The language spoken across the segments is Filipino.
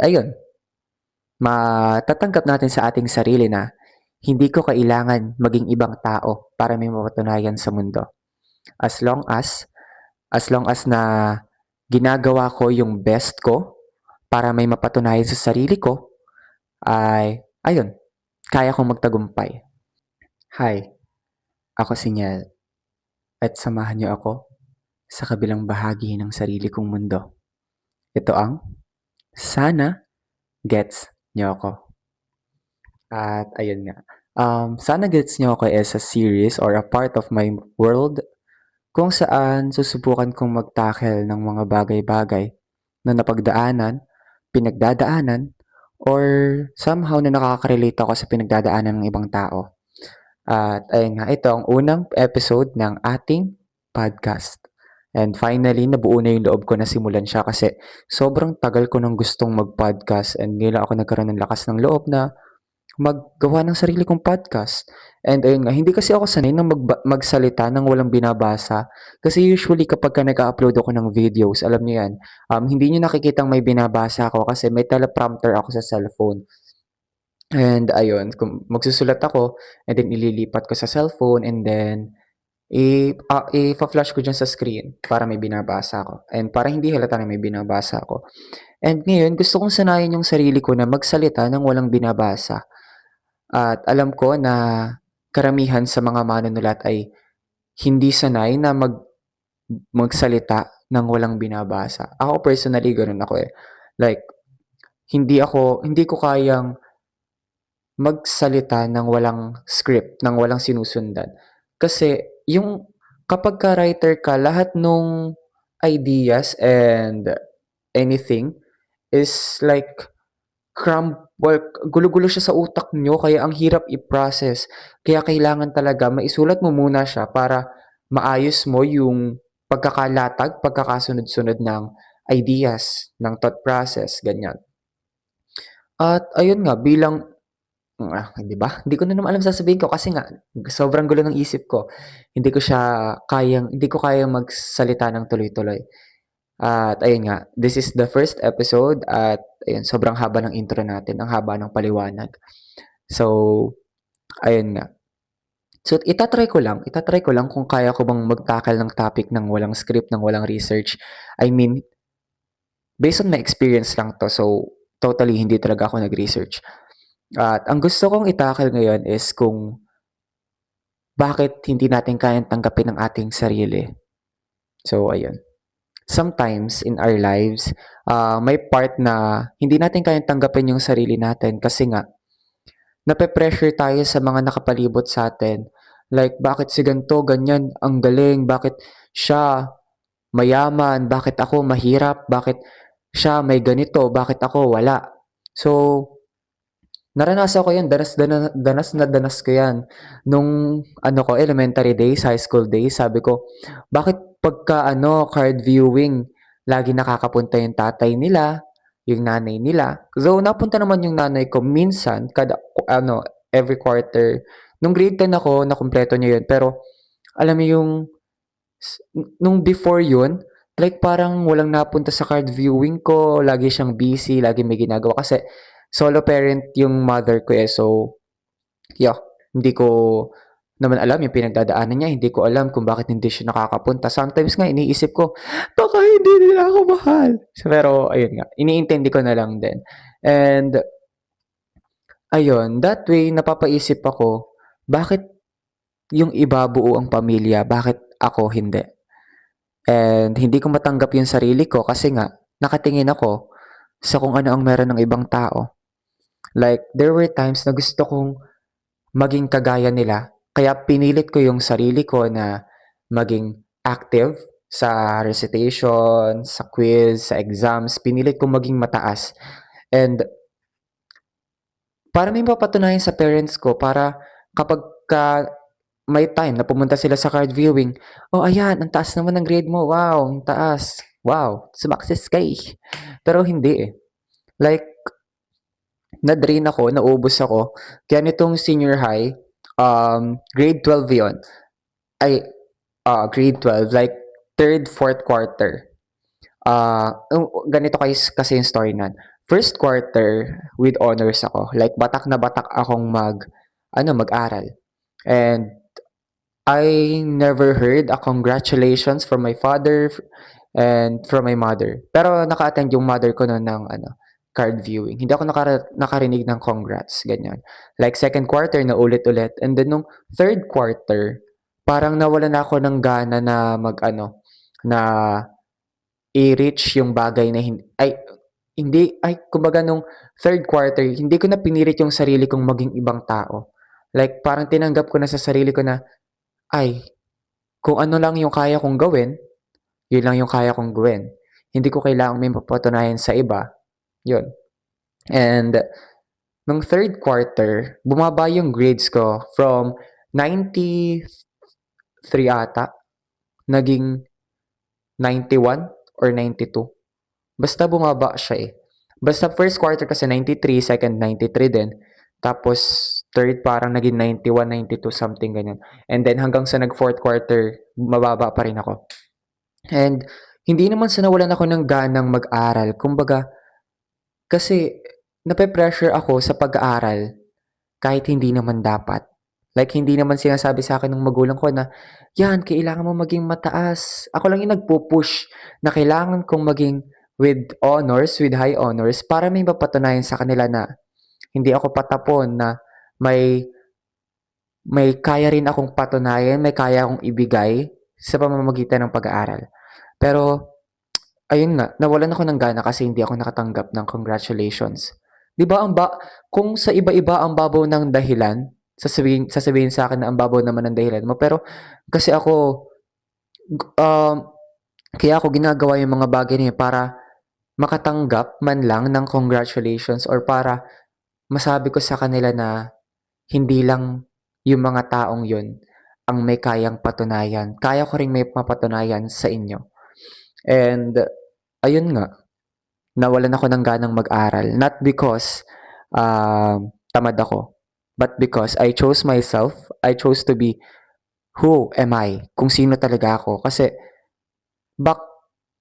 ayun, matatanggap natin sa ating sarili na hindi ko kailangan maging ibang tao para may mapatunayan sa mundo. As long as, as long as na ginagawa ko yung best ko para may mapatunayan sa sarili ko, ay, ayun, kaya kong magtagumpay. Hi, ako si Niel at samahan niyo ako sa kabilang bahagi ng sarili kong mundo. Ito ang Sana Gets Niyo Ako. At ayun nga, Sana Gets Niyo Ako is a series or a part of my world kung saan susubukan kong magtackle ng mga bagay-bagay na napagdaanan, pinagdadaanan, or somehow na nakaka-relate ako sa pinagdadaanan ng ibang tao. At ayun nga, ito ang unang episode ng ating podcast. And finally, nabuo na yung loob ko na simulan siya kasi sobrang tagal ko nang gustong mag-podcast and ngayon ako nagkaroon ng lakas ng loob na maggawa ng sarili kong podcast. And ayun nga, hindi kasi ako sanay na magsalita ng walang binabasa. Kasi usually kapag ka nag-upload ako ng videos, alam niyo yan, hindi niyo nakikitang may binabasa ako kasi may teleprompter ako sa cellphone. And ayun, kung magsusulat ako, and then ililipat ko sa cellphone, and then ipa-flash ko dyan sa screen para may binabasa ako. And para hindi halata na may binabasa ako. And ngayon, gusto kong sanayin yung sarili ko na magsalita ng walang binabasa. At alam ko na karamihan sa mga manunulat ay hindi sanay na magsalita ng walang binabasa. Ako personally, ganun ako eh. Like, hindi ko kayang magsalita ng walang script, ng walang sinusundan. Kasi yung kapag ka writer ka, lahat nung ideas and anything is like gulo-gulo siya sa utak nyo, kaya ang hirap i-process. Kaya kailangan talaga maisulat mo muna siya para maayos mo yung pagkakalatag, pagkakasunod-sunod ng ideas, ng thought process, ganyan. At ayun nga, di ba? Hindi ko na naman alam sasabihin ko kasi nga sobrang gulo ng isip ko. Hindi ko kayang magsalita ng tuloy-tuloy. At ayun nga, this is the first episode at ayun, sobrang haba ng intro natin, ang haba ng paliwanag. So, ayun nga. So, itatry ko lang kung kaya ko bang magtakal ng topic ng walang script, ng walang research. I mean, based on my experience lang to, so totally hindi talaga ako nag-research. At ang gusto kong itakal ngayon is kung bakit hindi natin kayang tanggapin ang ating sarili. So, ayun. Sometimes in our lives, may part na hindi natin kayang tanggapin yung sarili natin kasi nga, nape-pressure tayo sa mga nakapalibot sa atin. Like, bakit si ganito, ganyan, ang galing, bakit siya mayaman, bakit ako mahirap, bakit siya may ganito, bakit ako wala. So, naranasan ko 'yan, danas ko 'yan. Nung ano ko, elementary days, high school days, sabi ko, bakit pagka card viewing, lagi nakakapunta yung tatay nila, yung nanay nila. Though napunta naman yung nanay ko minsan, every quarter. Nung grade 10 ako, nakumpleto niya yun. Pero, alam mo yung, nung before yun, like parang walang napunta sa card viewing ko, lagi siyang busy, lagi may ginagawa. Kasi, solo parent yung mother ko eh. So, yeah, hindi ko naman alam yung pinagdadaanan niya. Hindi ko alam kung bakit hindi siya nakakapunta. Sometimes nga iniisip ko, baka hindi nila ako mahal. Pero ayun nga, iniintindi ko na lang din. And ayun, that way napapaisip ako, bakit yung iba buo ang pamilya, bakit ako hindi? And hindi ko matanggap yung sarili ko kasi nga nakatingin ako sa kung ano ang meron ng ibang tao. Like, there were times na gusto kong maging kagaya nila. Kaya pinilit ko yung sarili ko na maging active sa recitation, sa quiz, sa exams. Pinilit ko maging mataas. And para may mapatunayan sa parents ko, para kapag may time na pumunta sila sa card viewing, oh ayan, ang taas naman ng grade mo, wow, ang taas, wow, sumakses ka eh. Pero hindi eh. Like, na-drain ako, naubos ako. Kaya nitong senior high, grade 12 yon. Ay, grade 12, like third, fourth quarter. Ganito kasi yung story nan. first quarter with honors ako. Like batak na batak akong mag-aral. And I never heard a congratulations from my father and from my mother. Pero naka-attend yung mother ko no'n ng card viewing. Hindi ako nakarinig ng congrats, ganyan. Like second quarter na ulit-ulit, and then nung third quarter, parang nawalan na ako ng gana na na i-reach yung bagay na kumbaga nung third quarter, hindi ko na pinilit yung sarili kong maging ibang tao. Like parang tinanggap ko na sa sarili ko na, ay, kung ano lang yung kaya kong gawin, yun lang yung kaya kong gawin. Hindi ko kailangang may mapatunayan sa iba. Yun. And nung third quarter, bumaba yung grades ko from 93 ata, naging 91 or 92. Basta bumaba siya eh. Basta first quarter kasi 93, second 93 din. Tapos third parang naging 91, 92, something ganyan. And then hanggang sa nag-fourth quarter, mababa pa rin ako. And hindi naman sa nawalan ako ng ganang mag-aral. Kumbaga, kasi nape-pressure ako sa pag-aaral kahit hindi naman dapat. Like, hindi naman sinasabi sa akin ng magulang ko na, yan, kailangan mo maging mataas. Ako lang yung nagpo-push na kailangan kong maging with honors, with high honors, para may mapatunayan sa kanila na hindi ako patapon, na may kaya rin akong patunayan, may kaya akong ibigay sa pamamagitan ng pag-aaral. Pero, ayun nga, nawalan ako ng gana kasi hindi ako nakatanggap ng congratulations. 'Di ba kung sa iba-iba ang babaw ng dahilan, sasabihin sa akin na ang babaw naman ng dahilan mo, pero kasi ako, um, kaya ako ginagawa yung mga bagay na yun para makatanggap man lang ng congratulations or para masabi ko sa kanila na hindi lang yung mga taong yun ang may kayang patunayan. Kaya ko ring may mapatunayan sa inyo. And ayun nga, nawalan ako ng ganang mag-aral. Not because tamad ako, but because I chose myself. I chose to be who am I, kung sino talaga ako. Kasi back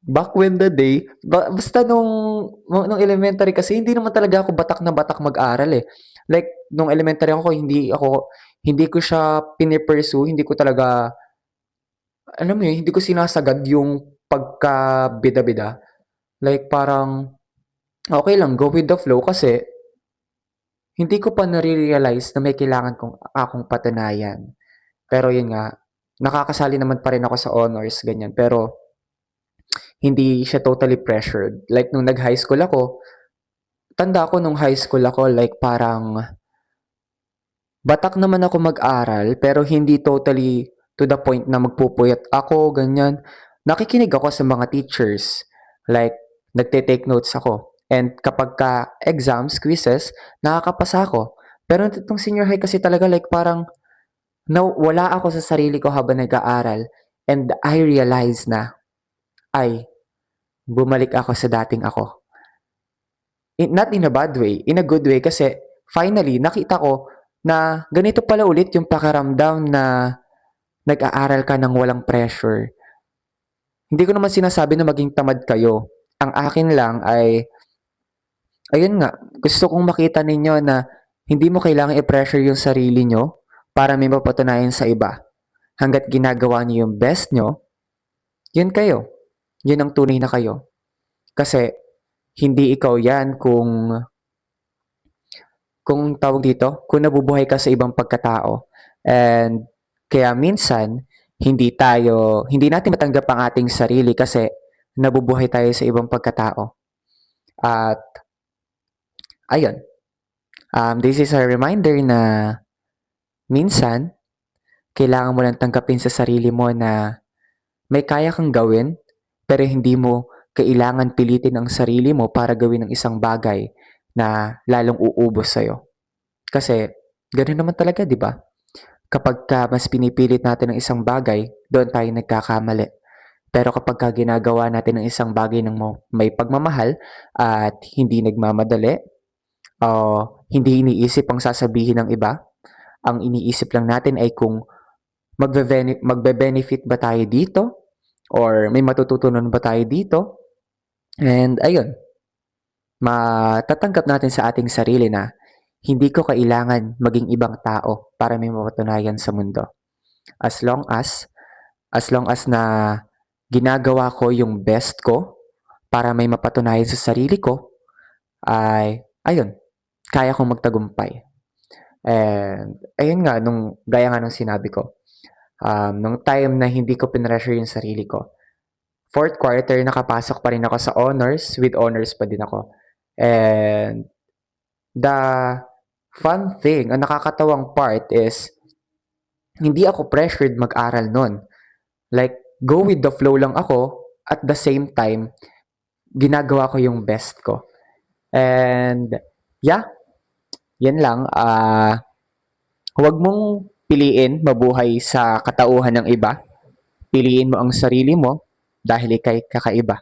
back when the day, basta nung elementary kasi hindi naman talaga ako batak na batak mag-aral eh. Like nung elementary ako, hindi ko siya pinipursue, hindi ko talaga, alam mo yun, hindi ko sinasagad yung pagka-bida-bida. Like parang okay lang, go with the flow kasi hindi ko pa nare-realize na may kailangan akong patunayan. Pero yun nga, nakakasali naman pa rin ako sa honors, ganyan. Pero hindi siya totally pressured. Like nung nag-high school ako, tanda ko nung high school ako, like parang batak naman ako mag-aral, pero hindi totally to the point na magpupuyat ako, ganyan. Nakikinig ako sa mga teachers. Like, nagte-take notes ako. And kapag ka exams, quizzes, nakakapasa ako. Pero itong senior high kasi talaga like parang wala ako sa sarili ko habang nag-aaral. And I realized na, ay, bumalik ako sa dating ako. Not in a bad way, in a good way kasi finally nakita ko na ganito pala ulit yung pakiramdam na nag-aaral ka ng walang pressure. Hindi ko naman sinasabi na maging tamad kayo. Ang akin lang ay, ayun nga, gusto kong makita ninyo na hindi mo kailangan i-pressure yung sarili nyo para may mapatunayan sa iba. Hanggat ginagawa niyo yung best nyo, yun kayo. Yun ang tunay na kayo. Kasi, hindi ikaw yan kung tawag dito, kung nabubuhay ka sa ibang pagkatao. And kaya minsan, hindi natin matanggap ang ating sarili kasi nabubuhay tayo sa ibang pagkatao. At ayun, this is a reminder na minsan, kailangan mo lang tanggapin sa sarili mo na may kaya kang gawin, pero hindi mo kailangan pilitin ang sarili mo para gawin ang isang bagay na lalong uubos sa'yo. Kasi, ganoon naman talaga, di ba? Kapag mas pinipilit natin ang isang bagay, doon tayo nagkakamali. Pero kapag ginagawa natin ang isang bagay ng may pagmamahal at hindi nagmamadali, o hindi iniisip ang sasabihin ng iba, ang iniisip lang natin ay kung magbe-benefit ba tayo dito or may matututunan ba tayo dito. And ayun, Matatanggap natin sa ating sarili na hindi ko kailangan maging ibang tao para may mapatunayan sa mundo. As long as, as long as na ginagawa ko yung best ko para may mapatunayan sa sarili ko, ay, ayun, kaya kong magtagumpay. And, ayun nga, gaya nga nung sinabi ko, nung time na hindi ko pinressure yung sarili ko, fourth quarter, nakapasok pa rin ako sa honors, with honors pa din ako. And, the fun thing, ang nakakatawang part is, hindi ako pressured mag-aral nun. Like, go with the flow lang ako, at the same time, ginagawa ko yung best ko. And, yeah, yan lang. Huwag mong piliin mabuhay sa katauhan ng iba. Piliin mo ang sarili mo dahil ikay kakaiba.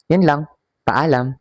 Yan lang. Paalam.